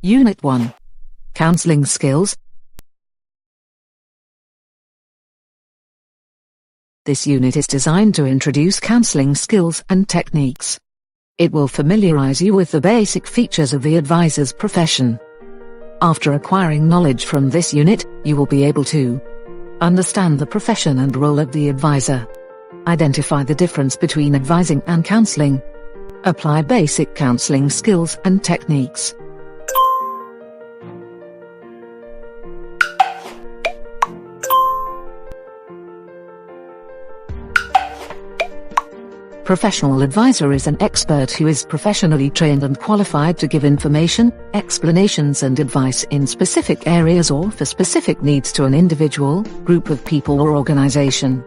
Unit 1. Counselling Skills. This unit is designed to introduce counselling skills and techniques. It will familiarize you with the basic features of the advisor's profession. After acquiring knowledge from this unit, you will be able to understand the profession and role of the advisor, identify the difference between advising and counseling, apply basic counseling skills and techniques. Professional advisor is an expert who is professionally trained and qualified to give information, explanations and advice in specific areas or for specific needs to an individual, group of people or organization.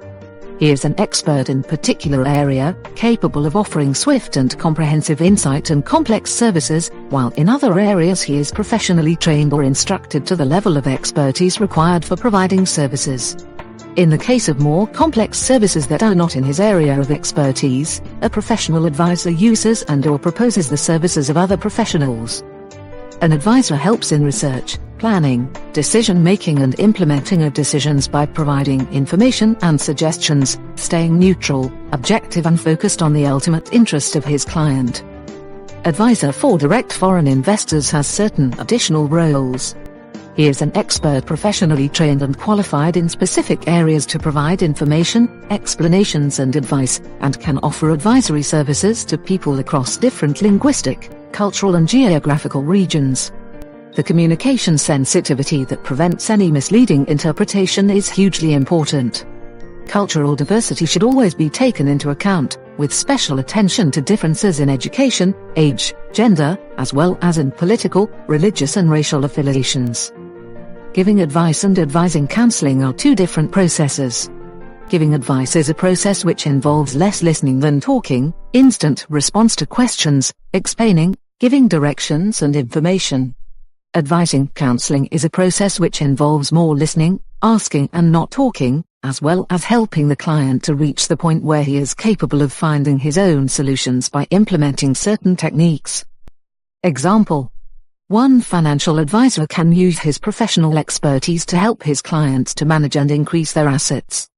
He is an expert in particular area, capable of offering swift and comprehensive insight and complex services, while in other areas he is professionally trained or instructed to the level of expertise required for providing services. In the case of more complex services that are not in his area of expertise, a professional advisor uses and/or proposes the services of other professionals. An advisor helps in research, planning, decision-making and implementing of decisions by providing information and suggestions, staying neutral, objective and focused on the ultimate interest of his client. Advisor for direct foreign investors has certain additional roles. He is an expert professionally trained and qualified in specific areas to provide information, explanations and advice, and can offer advisory services to people across different linguistic, cultural and geographical regions. The communication sensitivity that prevents any misleading interpretation is hugely important. Cultural diversity should always be taken into account, with special attention to differences in education, age, gender, as well as in political, religious and racial affiliations. Giving advice and advising counseling are two different processes. Giving advice is a process which involves less listening than talking, instant response to questions, explaining, giving directions and information. Advising counseling is a process which involves more listening, asking and not talking, as well as helping the client to reach the point where he is capable of finding his own solutions by implementing certain techniques. Example: one financial advisor can use his professional expertise to help his clients to manage and increase their assets.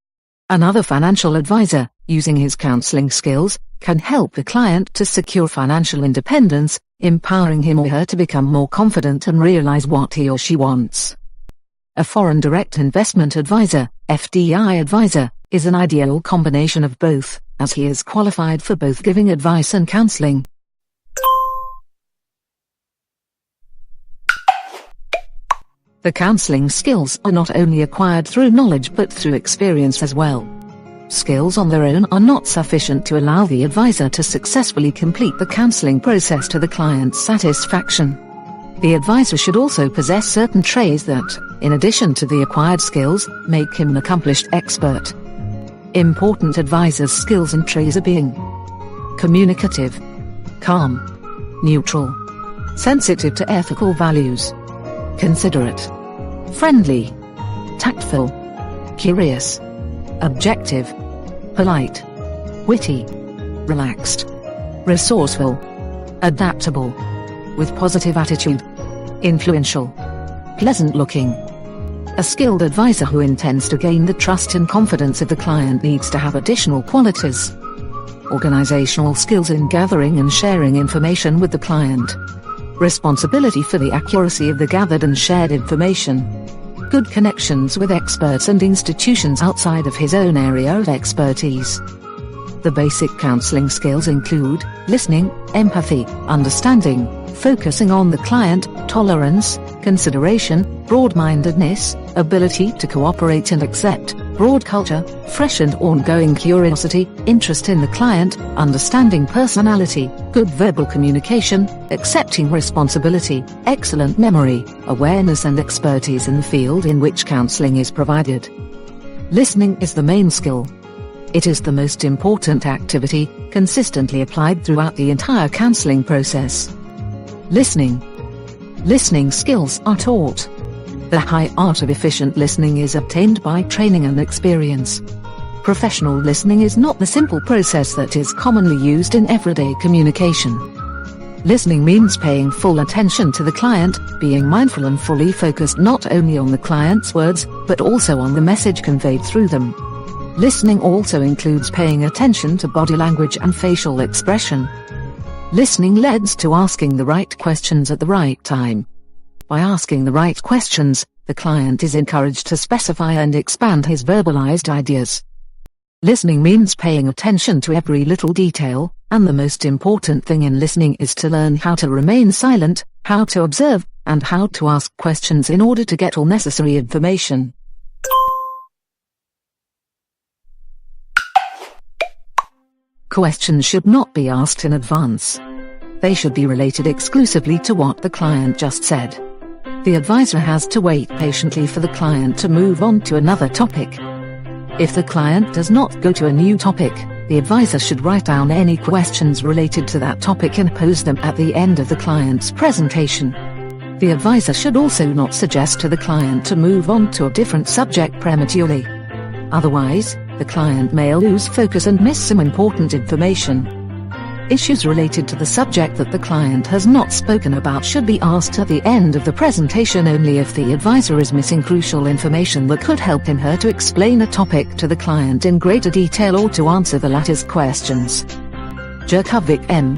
Another financial advisor, using his counseling skills, can help the client to secure financial independence, empowering him or her to become more confident and realize what he or she wants. A foreign direct investment advisor, FDI advisor, is an ideal combination of both, as he is qualified for both giving advice and counseling. The counseling skills are not only acquired through knowledge but through experience as well. Skills on their own are not sufficient to allow the advisor to successfully complete the counseling process to the client's satisfaction. The advisor should also possess certain traits that, in addition to the acquired skills, make him an accomplished expert. Important advisor's skills and traits are being communicative, calm, neutral, sensitive to ethical values, considerate, friendly, tactful, curious, objective, polite, witty, relaxed, resourceful, adaptable, with positive attitude, influential, pleasant-looking. A skilled advisor who intends to gain the trust and confidence of the client needs to have additional qualities: organizational skills in gathering and sharing information with the client, responsibility for the accuracy of the gathered and shared information, good connections with experts and institutions outside of his own area of expertise. The basic counseling skills include listening, empathy, understanding, focusing on the client, tolerance, consideration, broad-mindedness, ability to cooperate and accept, broad culture, fresh and ongoing curiosity, interest in the client, understanding personality, good verbal communication, accepting responsibility, excellent memory, awareness and expertise in the field in which counseling is provided. Listening is the main skill. It is the most important activity, consistently applied throughout the entire counseling process. Listening skills are taught. The high art of efficient listening is obtained by training and experience. Professional listening is not the simple process that is commonly used in everyday communication. Listening means paying full attention to the client, being mindful and fully focused not only on the client's words, but also on the message conveyed through them. Listening also includes paying attention to body language and facial expression. Listening leads to asking the right questions at the right time. By asking the right questions, the client is encouraged to specify and expand his verbalized ideas. Listening means paying attention to every little detail, and the most important thing in listening is to learn how to remain silent, how to observe, and how to ask questions in order to get all necessary information. Questions should not be asked in advance. They should be related exclusively to what the client just said. The advisor has to wait patiently for the client to move on to another topic. If the client does not go to a new topic, the advisor should write down any questions related to that topic and pose them at the end of the client's presentation. The advisor should also not suggest to the client to move on to a different subject prematurely. Otherwise, the client may lose focus and miss some important information. Issues related to the subject that the client has not spoken about should be asked at the end of the presentation only if the advisor is missing crucial information that could help him/her to explain a topic to the client in greater detail or to answer the latter's questions. Jerkovic M.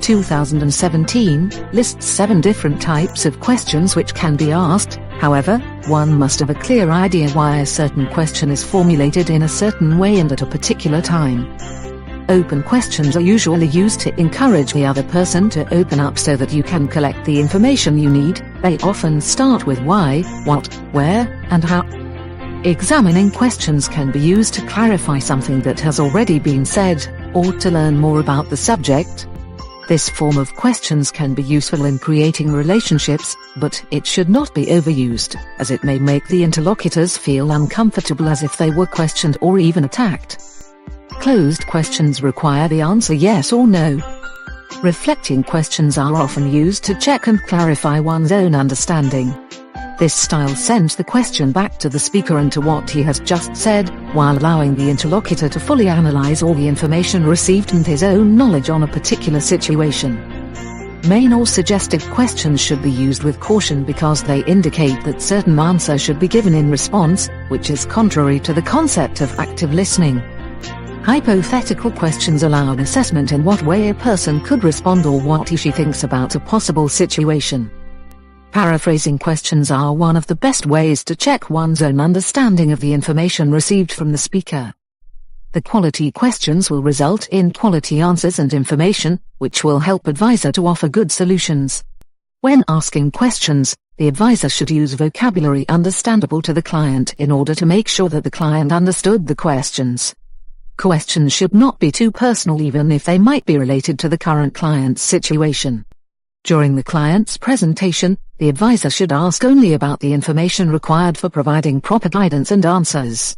2017 lists 7 different types of questions which can be asked. However, one must have a clear idea why a certain question is formulated in a certain way and at a particular time. Open questions are usually used to encourage the other person to open up so that you can collect the information you need. They often start with why, what, where, and how. Examining questions can be used to clarify something that has already been said, or to learn more about the subject. This form of questions can be useful in creating relationships, but it should not be overused, as it may make the interlocutors feel uncomfortable as if they were questioned or even attacked. Closed questions require the answer yes or no. Reflecting questions are often used to check and clarify one's own understanding. This style sends the question back to the speaker and to what he has just said, while allowing the interlocutor to fully analyze all the information received and his own knowledge on a particular situation. Main or suggestive questions should be used with caution because they indicate that certain answer should be given in response, which is contrary to the concept of active listening. Hypothetical questions allow an assessment in what way a person could respond or what he/she thinks about a possible situation. Paraphrasing questions are one of the best ways to check one's own understanding of the information received from the speaker. The quality questions will result in quality answers and information, which will help advisor to offer good solutions. When asking questions, the advisor should use vocabulary understandable to the client in order to make sure that the client understood the questions. Questions should not be too personal even if they might be related to the current client's situation. During the client's presentation, the advisor should ask only about the information required for providing proper guidance and answers.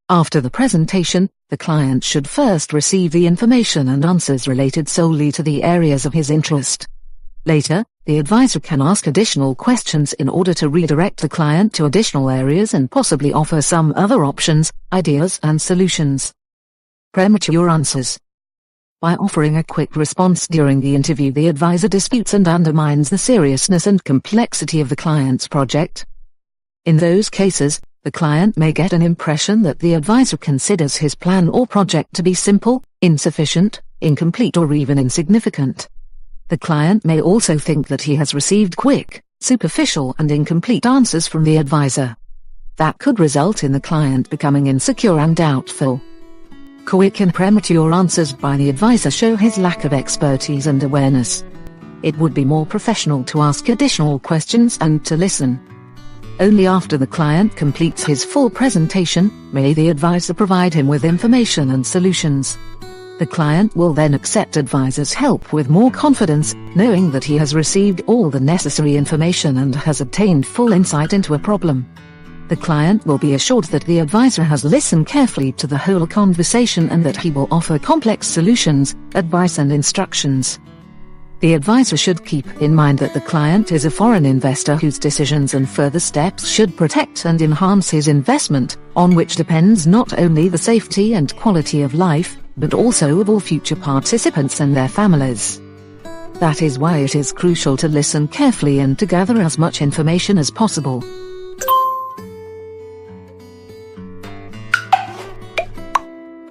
After the presentation, the client should first receive the information and answers related solely to the areas of his interest. Later, the advisor can ask additional questions in order to redirect the client to additional areas and possibly offer some other options, ideas and solutions. Premature answers. By offering a quick response during the interview, the advisor disputes and undermines the seriousness and complexity of the client's project. In those cases, the client may get an impression that the advisor considers his plan or project to be simple, insufficient, incomplete or even insignificant. The client may also think that he has received quick, superficial and incomplete answers from the advisor. That could result in the client becoming insecure and doubtful. Quick and premature answers by the advisor show his lack of expertise and awareness. It would be more professional to ask additional questions and to listen. Only after the client completes his full presentation, may the advisor provide him with information and solutions. The client will then accept advisor's help with more confidence, knowing that he has received all the necessary information and has obtained full insight into a problem. The client will be assured that the advisor has listened carefully to the whole conversation and that he will offer complex solutions, advice and instructions. The advisor should keep in mind that the client is a foreign investor whose decisions and further steps should protect and enhance his investment, on which depends not only the safety and quality of life, but also of all future participants and their families. That is why it is crucial to listen carefully and to gather as much information as possible.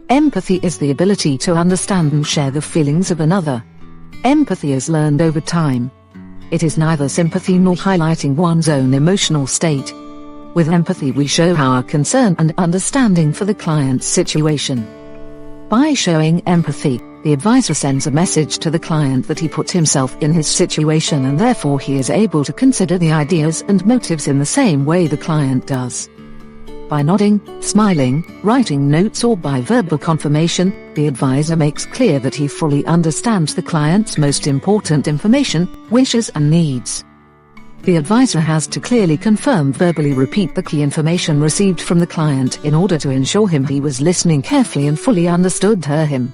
Empathy is the ability to understand and share the feelings of another. Empathy is learned over time. It is neither sympathy nor highlighting one's own emotional state. With empathy we show our concern and understanding for the client's situation. By showing empathy, the advisor sends a message to the client that he puts himself in his situation and therefore he is able to consider the ideas and motives in the same way the client does. By nodding, smiling, writing notes or by verbal confirmation, the advisor makes clear that he fully understands the client's most important information, wishes and needs. The advisor has to clearly verbally repeat the key information received from the client in order to ensure he was listening carefully and fully understood him.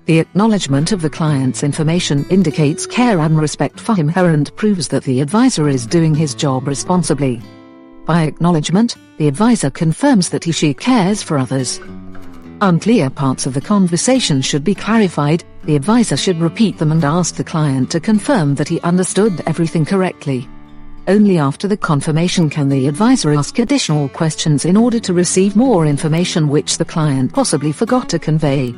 The acknowledgement of the client's information indicates care and respect for him and proves that the advisor is doing his job responsibly. By acknowledgement, the advisor confirms that she cares for others. Unclear parts of the conversation should be clarified. The advisor should repeat them and ask the client to confirm that he understood everything correctly. Only after the confirmation can the advisor ask additional questions in order to receive more information which the client possibly forgot to convey.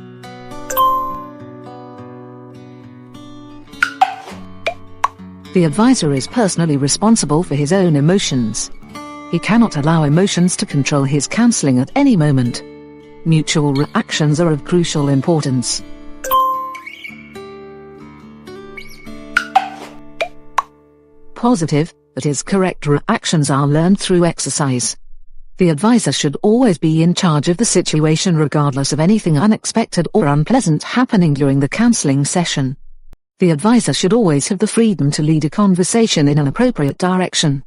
The advisor is personally responsible for his own emotions. He cannot allow emotions to control his counseling at any moment. Mutual reactions are of crucial importance. Positive, that is correct reactions are learned through exercise. The advisor should always be in charge of the situation regardless of anything unexpected or unpleasant happening during the counseling session. The advisor should always have the freedom to lead a conversation in an appropriate direction.